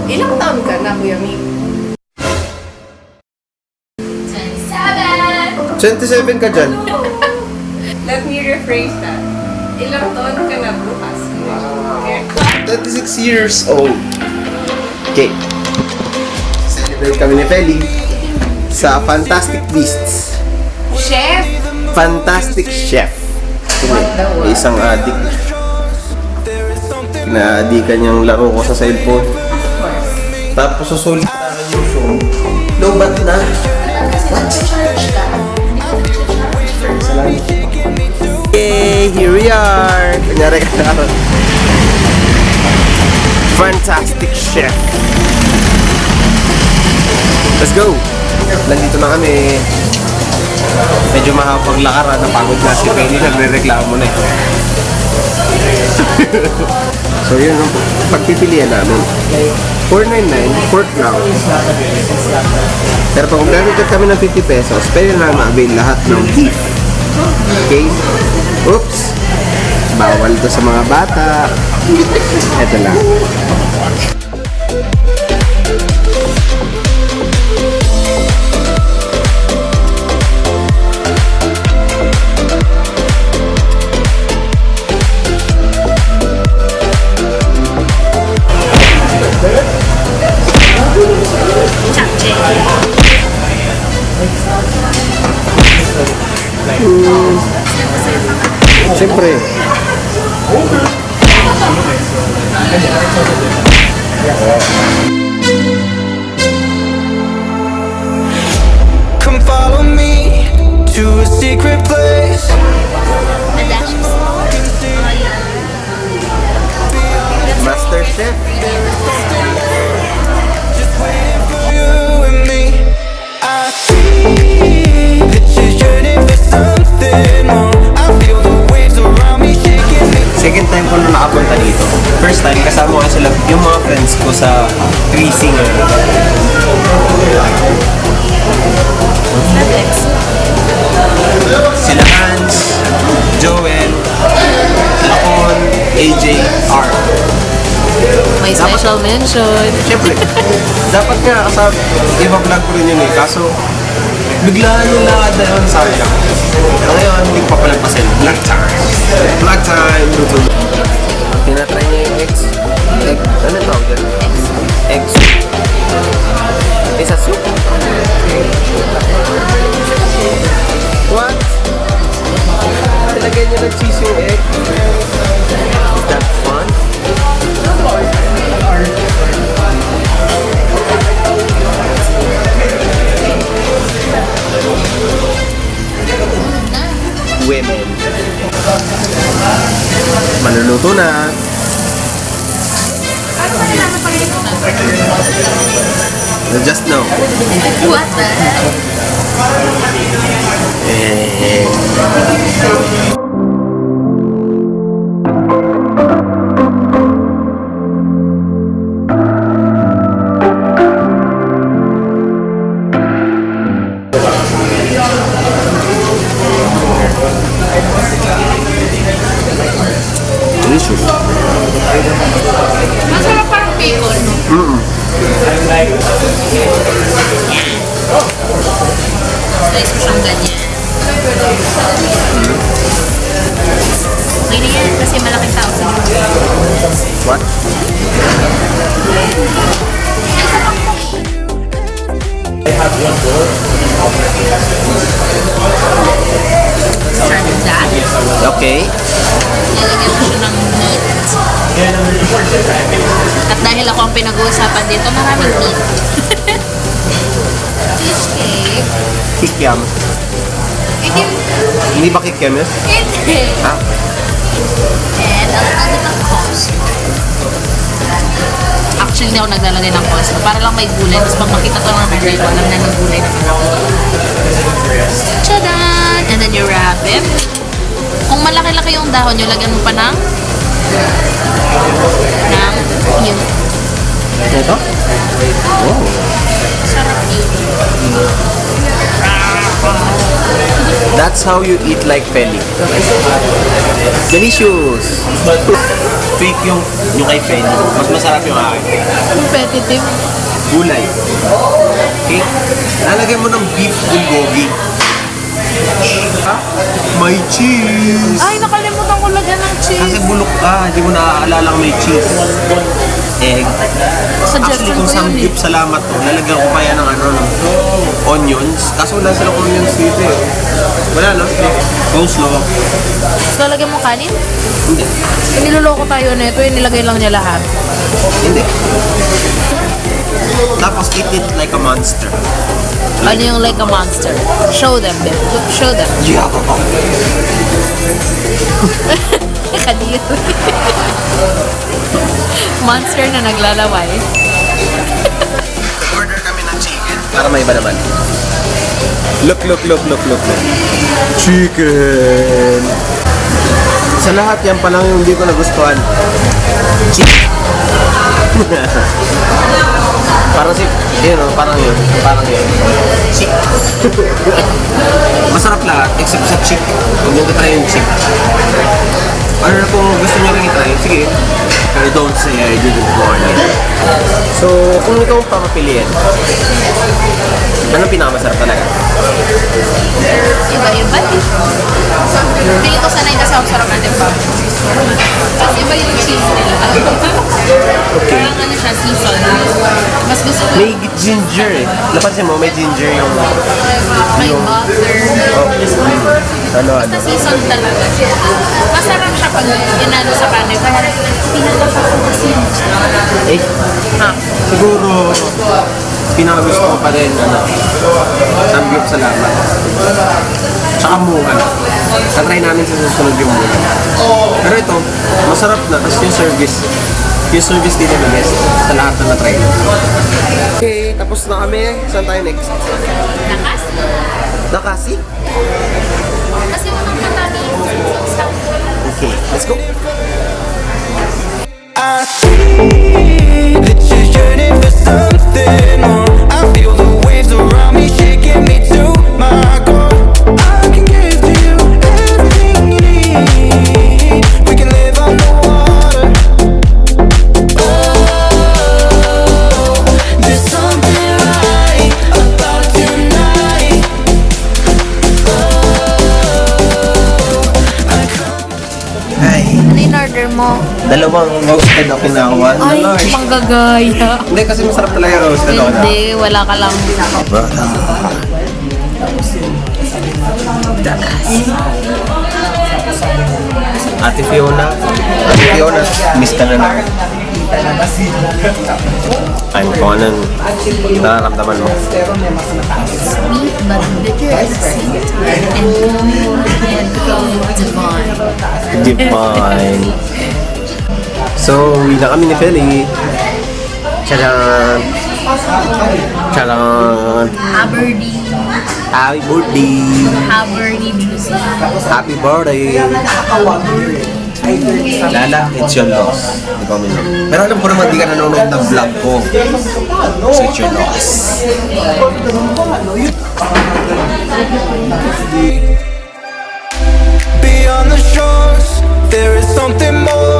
Ilang taon ka na, Kuya Mick? 27 ka dyan. Let me rephrase that. Ilang taon ka na bukas? Okay. 26 years old. Okay. Celebrate kami ni Fely sa Fantastic Beasts. Chef! Fantastic Chef. Hindi, isang addict. Na-addikan yung laro ko sa cellphone. Tapos susulitan yung show. Lobat na. Yay! Here we are! Kunyari ka na. Fantastic Chef. Let's go! Nandito na kami. Medyo mahapang lakaran. Napagod na si Penny. Nagre-reklamo na eh. So yun ang pagpipilian namin. 499, pork round. Pero pag mag-record kami ng 50 pesos, pwede na ma-avail lahat ng beef. Okay? Oops! Bawal to sa mga bata. Eto lang. Siyempre. Come follow me to a secret place. Master Chef. Just waiting for you and me. I see that you're yearning for something more. I feel the waves around me shaking me. Second time ko na nakapunta dito. First time, kasama ko sila, yung mga friends ko sa Three Singer. Sila Hans, Joel, Lacon, AJ, R. May special mention. Siyempre, dapat nga kasama, iba vlog ko rin yun eh. Kaso, biglaan yung lakad na yun, sayang. Ngayon, hindi ko pa palagpasin. Vlog time! Vlog time! Luto. Tinatry niya yung eggs. Egg, ano tawag dyan? Egg soup. Isa soup? What? Talagyan niya ng cheese yung egg? Is that fun? Women. Maluluto na. Just know. What the heck? Delicious. Masarap parang bacon. Slice mo siyang ganyan. Okay na yan kasi malaking tao sa mga. What? Start with that. Okay. Nilagyan ko siya ng meat. At dahil ako ang pinag-uusapan dito, maraming meat. Cheesecake. Kikiam. Hindi ba kikiam yun? Hindi. Ha? And a little bit of coleslaw. Actually, hindi ako naglalagay ng coleslaw. Para lang may gulay. Tapos pag makita ko ng menu, alam na ng gulay naman ako. Tchadan! And then you wrap it. Kung malaki-laki yung dahon nyo, lagyan mo pa ng yun. Ito? Oh. Sarap yun. That's how you eat like Fely. Delicious! fake yung kay Fely. Mas masarap yung akin. Competitive. Gulay. Okay? Lalagyan mo ng beef bulgogi. May cheese! Ay, nakalimutan ko lagyan ng Kasi cheese. bulok ka, hindi mo naaalala may cheese. Egg. Actually, Suggestion kung ko yun eh. Samgyeopsal to, lalagyan ko kaya ng ng onions. Kaso wala silang onions dito eh. Wala, no? Coleslaw. So, lagyan mo kanin? Hindi. Niloloko tayo na ito, nilagay lang niya lahat. Hindi. Tapos eat it like a monster. Ano yung like a monster? Show them, babe. Show them. Yeah. Kadiri. Monster na naglalaway. Order kami ng chicken. Para may iba naman. Look. Chicken. Sa lahat yan pa lang yung hindi ko nagustuhan. Chicken. Parang parang yun. Chick. Masarap lahat, except sa chick. Huwag nyo try yung chick. Ano na kung gusto nyo rin i-try, sige. Pero don't say I didn't warn you. So, kung ikaw ang papapiliin, ano pinakamasarap talaga? Iba-iba eh. Pili ko sanay kasi ako sarap natin pa. Kasi iba yung cheese nila. Okay. Parang ano siya, season. Mas gusto ko. May ginger eh. Napansin mo, may ginger yung... May butter. Ano? Basta season talaga. Masarap siya pag inano sa kanin. Kaya pinatapak ko kasi yung Eh, siguro, pinakagusto ko pa rin, Samgyeopsal. Tsaka muhan. Tatry namin sa susunod yung muhan. Pero ito, masarap na. Tapos yung service dito na best sa lahat na na-try. Okay, tapos na kami. Saan tayo next? Dakasi. Dakasi? Kasi walang matami. Okay, let's go. I see that you're yearning for something more. I feel the waves around me shaking me to my core. I can give to you everything you need. We can live on the water. Oh, there's something right about tonight. Oh, I come. Hi. Ano yung order mo? Dalawang roasted Okinawa. Ay, Large. manggagaya. Hindi, kasi masarap talaga yung roasted Okinawa. Hindi, wala ka lang. Ate Fiona, miss ka na namin. Ay, kung anong nararamdaman mo. Sweet but bitter at the same time. And divine. Divine. So, uwi na kami ni Fely. Tcharan! Tcharan! Aberdeen. Happy birthday! Aberdeen music. Happy birthday! Lala, it's your loss. Hindi ko amin. Pero alam ko naman, di ka nanonood ng vlog ko. So, it's your loss. Beyond the shores, there is something more.